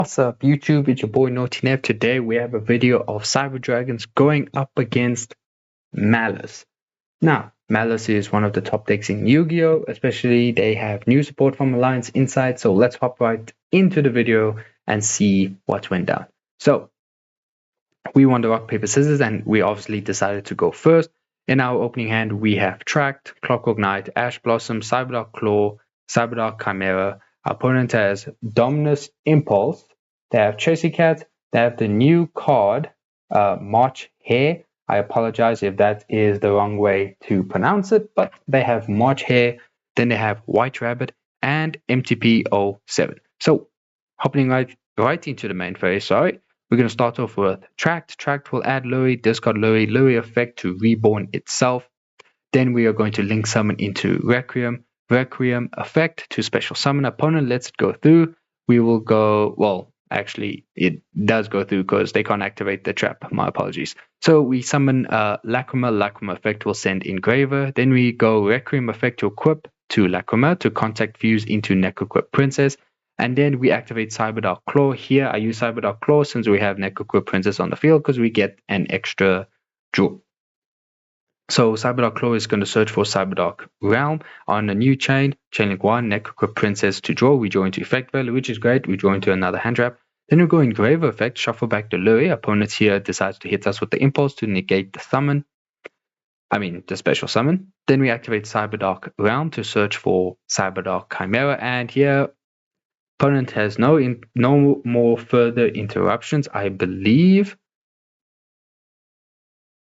What's up, YouTube? It's your boy NaughtyNev. Today we have a video of Cyber Dragons going up against Maliss. Now, Maliss is one of the top decks in Yu-Gi-Oh! Especially they have new support from Alliance Insight. So let's hop right into the video and see what went down. So we won the rock, paper, scissors, and we obviously decided to go first. In our opening hand, we have Tract, Clockwork Knight, Ash Blossom, Cyberdark Claw, Cyberdark Chimera. Our opponent has Dominus Impulse. They have Chasey Cat. They have the new card, March Hare. I apologize if that is the wrong way to pronounce it, but they have March Hare. Then they have White Rabbit and MTP07. So, hopping right into the main phase, sorry. We're going to start off with Tract. Tract will add Luri, discard Luri effect to reborn itself. Then we are going to link summon into Requiem. Requiem effect to special summon. Opponent lets it go through. We will go, well, actually, it does go through because they can't activate the trap. My apologies. So we summon Lacrima. Lacrima effect will send Engraver. Then we go Requiem effect to equip to Lacrima to contact fuse into Necroquip Princess. And then we activate Cyberdark Claw. Here I use Cyberdark Claw since we have Necroquip Princess on the field because we get an extra draw. So Cyberdark Claw is going to search for Cyberdark Realm on a new chain. Chainlink 1, Necroquip Princess to draw. We draw into effect value, which is great. We draw into another hand trap. Then we go Engraver effect, shuffle back the Luri. Opponent here decides to hit us with the impulse to negate the summon. The special summon. Then we activate Cyberdark Realm to search for Cyberdark Chimera. And here opponent has no more further interruptions, I believe.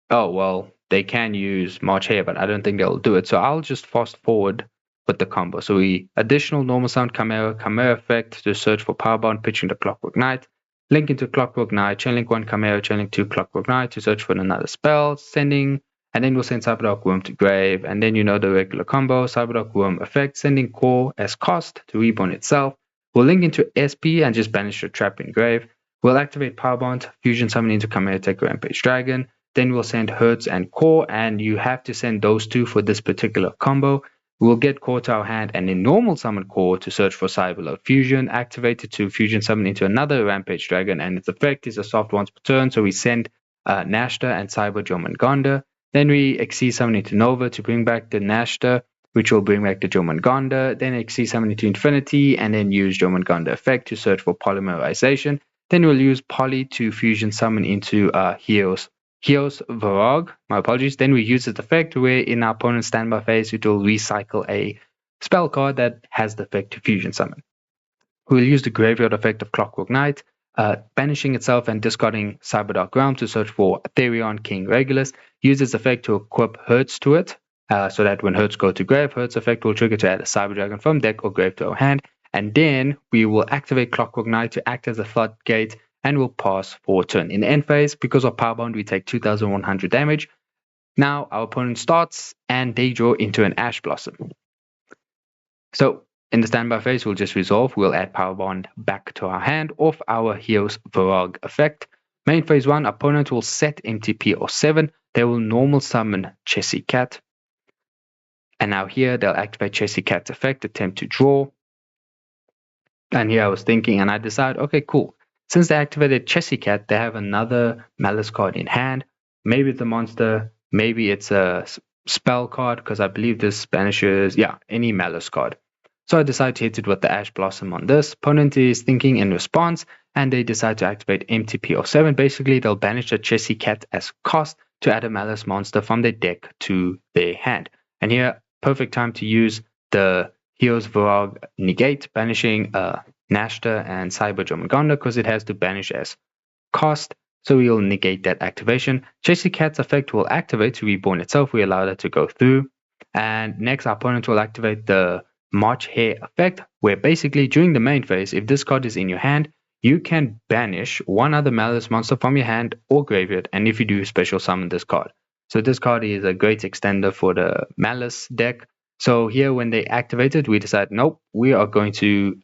Oh, well, they can use March Hare, but I don't think they'll do it. So I'll just fast forward with the combo. So we additional normal sound Chimera effect to search for Powerbound, pitching the Clockwork Knight. Link into Clockwork Knight, Chainlink 1 Chimera, Chainlink 2 Clockwork Knight to search for another spell, and then we'll send Cyberdark Worm to grave, and then the regular combo, Cyberdark Worm effect, sending Core as cost to reborn itself. We'll link into SP and just banish the trap in grave. We'll activate Powerbond, fusion summon into Chimera Tech Rampage Dragon. Then we'll send Hertz and Core, and you have to send those two for this particular combo. We'll get Core to our hand and then normal summon Core to search for Cyberload Fusion, activate it to fusion summon into another Rampage Dragon, and its effect is a soft once per turn, so we send Nashta and Cyber Jormungandr. Then we Xyz summon into Nova to bring back the Nashta, which will bring back the Jormungandr. Then Xyz summon into Infinity, and then use Jormungandr effect to search for Polymerization. Then we'll use Poly to fusion summon into Heos Varag, my apologies. Then we use its effect where in our opponent's standby phase it will recycle a spell card that has the effect to fusion summon. We'll use the graveyard effect of Clockwork Knight, banishing itself and discarding Cyberdark Realm to search for Aetherion King Regulus. Use its effect to equip Hertz to it, so that when Hertz go to grave, Hertz effect will trigger to add a Cyber Dragon from deck or grave to our hand. And then we will activate Clockwork Knight to act as a floodgate and will pass for turn. In the end phase, because of Powerbound, we take 2100 damage. Now our opponent starts and they draw into an Ash Blossom. So in the standby phase, we'll just resolve. We'll add Powerbond back to our hand off our Heos Varag effect. Main phase 1, opponent will set MTP07. They will normal summon Chasey Cat. And now here they'll activate Chasey Cat's effect, attempt to draw. And here I was thinking and I decide, okay, cool. Since they activated Chasey Cat, they have another Maliss card in hand. Maybe it's a monster, maybe it's a spell card, because I believe this banishes, any Maliss card. So I decide to hit it with the Ash Blossom on this. Opponent is thinking in response, and they decide to activate MTP07. Basically, they'll banish the Chasey Cat as cost to add a Maliss monster from their deck to their hand. And here, perfect time to use the Heos Varag negate, banishing Nashta and Cyber Jormungandr because it has to banish as cost, so we'll negate that activation. Chasey Cat's effect will activate to reborn itself. We allow that to go through. And next, our opponent will activate the March Hare effect, where basically during the main phase, if this card is in your hand, you can banish one other Maliss monster from your hand or graveyard, and if you do, special summon this card. So this card is a great extender for the Maliss deck. So here when they activate it, we decide, nope, we are going to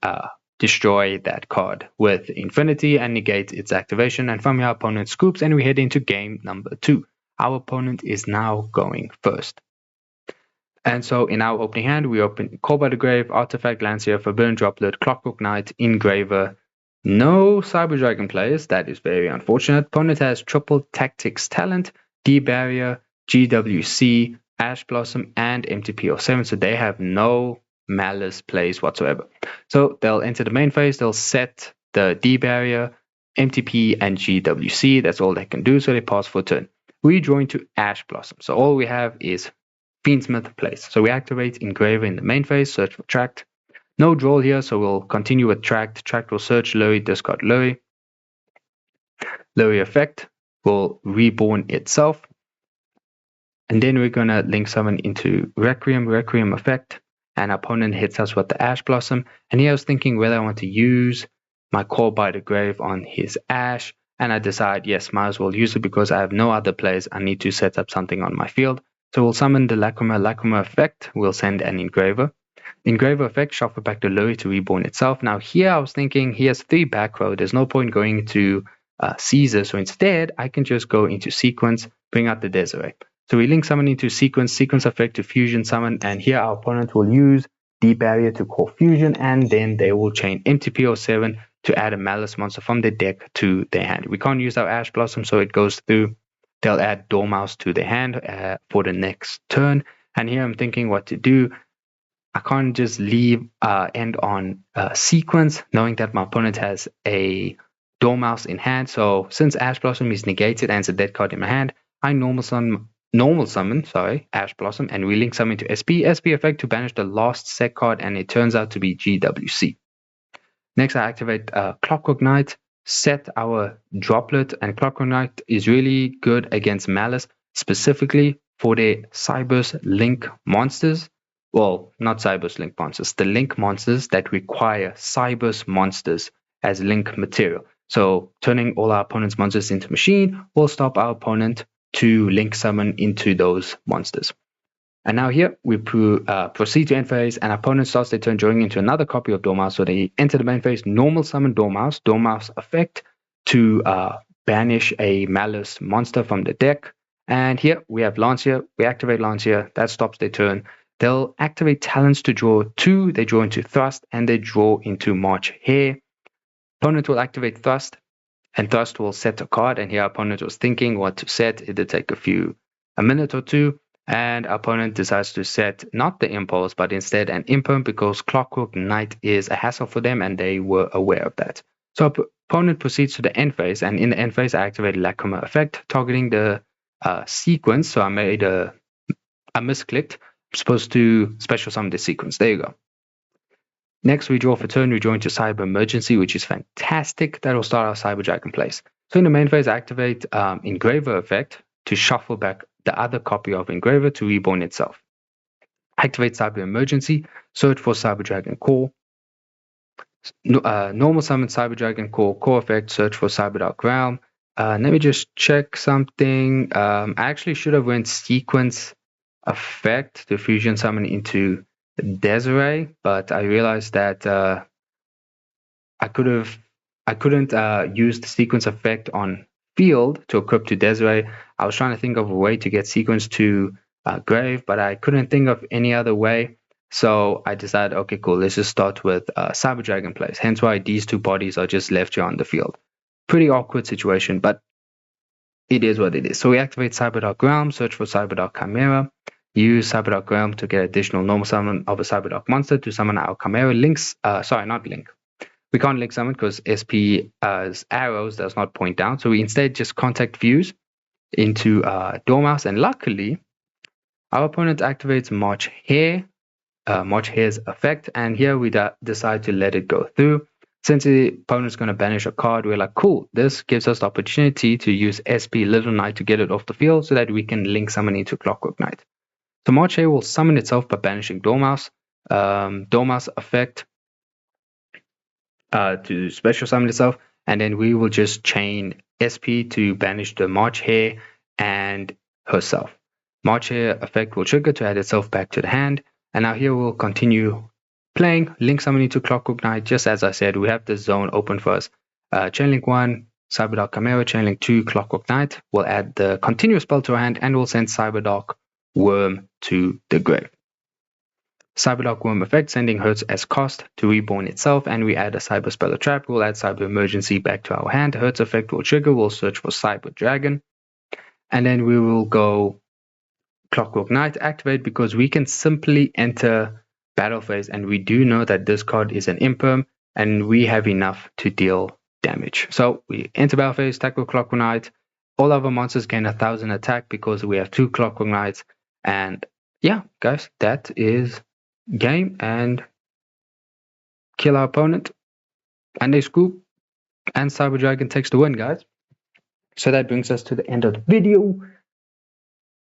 destroy that card with Infinity and negate its activation. And from here, our opponent scoops and we head into game number 2. Our opponent is now going first. And so in our opening hand, we open Call by the Grave, Artifact, Lancier, Forbidden Droplet, Clockwork Knight, Engraver, No Cyber Dragon players. That is very unfortunate. Opponent has triple Tactics Talent, D Barrier, GWC, Ash Blossom, and MTP07. So they have no Maliss plays whatsoever. So they'll enter the main phase. They'll set the D Barrier, MTP, and GWC. That's all they can do. So they pass for turn. We draw into Ash Blossom. So all we have is Fiendsmith plays. So we activate Engraver in the main phase, search for Tract. No draw here, so we'll continue with Tract. Tract will search Lurry, discard Lurry. Lurry effect will reborn itself. And then we're going to link summon into Requiem, Requiem effect. And opponent hits us with the Ash Blossom. And here I was thinking whether I want to use my Call by the Grave on his Ash. And I decide, yes, might as well use it because I have no other plays. I need to set up something on my field. So we'll summon the Lacrima effect. We'll send an Engraver. Engraver effect, shuffle back the Lurry to reborn itself. Now here I was thinking he has 3 back row. There's no point going to Caesar. So instead, I can just go into sequence, bring out the Desiree. So we link summon into sequence effect to fusion summon. And here our opponent will use D barrier to call fusion. And then they will chain MTP07 to add a Maliss monster from their deck to their hand. We can't use our Ash Blossom, so it goes through. They'll add Dormouse to their hand for the next turn. And here I'm thinking what to do. I can't just end on sequence, knowing that my opponent has a Dormouse in hand. So since Ash Blossom is negated and it's a dead card in my hand, I normal summon Ash Blossom, and we link summon to SP. SP effect to banish the last set card, and it turns out to be GWC. Next, I activate Clockwork Knight, set our Droplet, and Clockwork Knight is really good against Maliss, specifically for their Cybers Link monsters. Well, not Cybers Link monsters, the Link monsters that require Cybers monsters as Link material. So turning all our opponent's monsters into machine will stop our opponent to Link summon into those monsters. And now here we proceed to end phase, and opponent starts their turn drawing into another copy of Dormouse. So they enter the main phase, normal summon Dormouse, Dormouse effect to banish a Maliss monster from the deck. And here we have Lancia. We activate Lancia. That stops their turn. They'll activate Talents to draw 2. They draw into Thrust, and they draw into March Hare. Opponent will activate Thrust, and Thrust will set a card. And here opponent was thinking what to set. It did take a minute or two. And opponent decides to set not the Impulse, but instead an Imperm, because Clockwork Knight is a hassle for them, and they were aware of that. So opponent proceeds to the end phase, and in the end phase, I activated Lacrima effect, targeting the sequence. So I made I misclicked. I'm supposed to special summon the sequence. There you go. Next, we draw for turn. We draw into Cyber Emergency, which is fantastic. That will start our Cyber Dragon plays. So in the main phase, I activate Engraver effect to shuffle back the other copy of Engraver to reborn itself. Activate Cyber Emergency, search for Cyber Dragon Core. Normal summon Cyber Dragon Core effect, search for Cyber Dark Realm. Let me just check something. I actually should have went sequence effect to fusion summon into Desiree, but I realized that I couldn't use the sequence effect on field to equip to Desiree. I was trying to think of a way to get sequence to Grave, but I couldn't think of any other way. So I decided, okay, cool, let's just start with Cyber Dragon plays. Hence why these 2 bodies are just left here on the field. Pretty awkward situation, but it is what it is. So we activate Cyber Dark Realm, search for Cyber Dark Chimera, use Cyber Dark Realm to get additional normal summon of a Cyber Dark monster to summon our Chimera. Not link. We can't link summon because SP as arrows does not point down. So we instead just contact Fuse into Dormouse, and luckily our opponent activates March Hare's effect, and here we decide to let it go through. Since the opponent's going to banish a card, we're like, cool, this gives us the opportunity to use SP Little Knight to get it off the field so that we can link summon into Clockwork Knight. So March Hare will summon itself by banishing Dormouse. Dormouse effect to special summon itself, and then we will just chain SP to banish the March Hare and herself. March Hare effect will trigger to add itself back to the hand, and now here we'll continue playing, link summon into Clockwork Knight. Just as I said, we have the zone open for us. Chainlink 1, Cyber Dark Chimera, Chainlink 2, Clockwork Knight. We'll add the continuous spell to our hand, and we'll send Cyber Dark Worm to the grave. Cyberlock Worm effect, sending Hurts as cost to reborn itself, and we add a Cyber Speller Trap. We'll add Cyber Emergency back to our hand. Hurts effect will trigger. We'll search for Cyber Dragon, and then we will go Clockwork Knight activate because we can simply enter battle phase, and we do know that this card is an imperm, and we have enough to deal damage. So we enter battle phase, attack with Clockwork Knight. All of our monsters gain 1,000 attack because we have 2 Clockwork Knights, and yeah, guys, that is game, and kill our opponent, and they scoop, and Cyber Dragon takes the win, guys. So that brings us to the end of the video.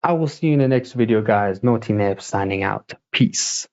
I will see you in the next video, guys. Naughty Neb signing out. Peace.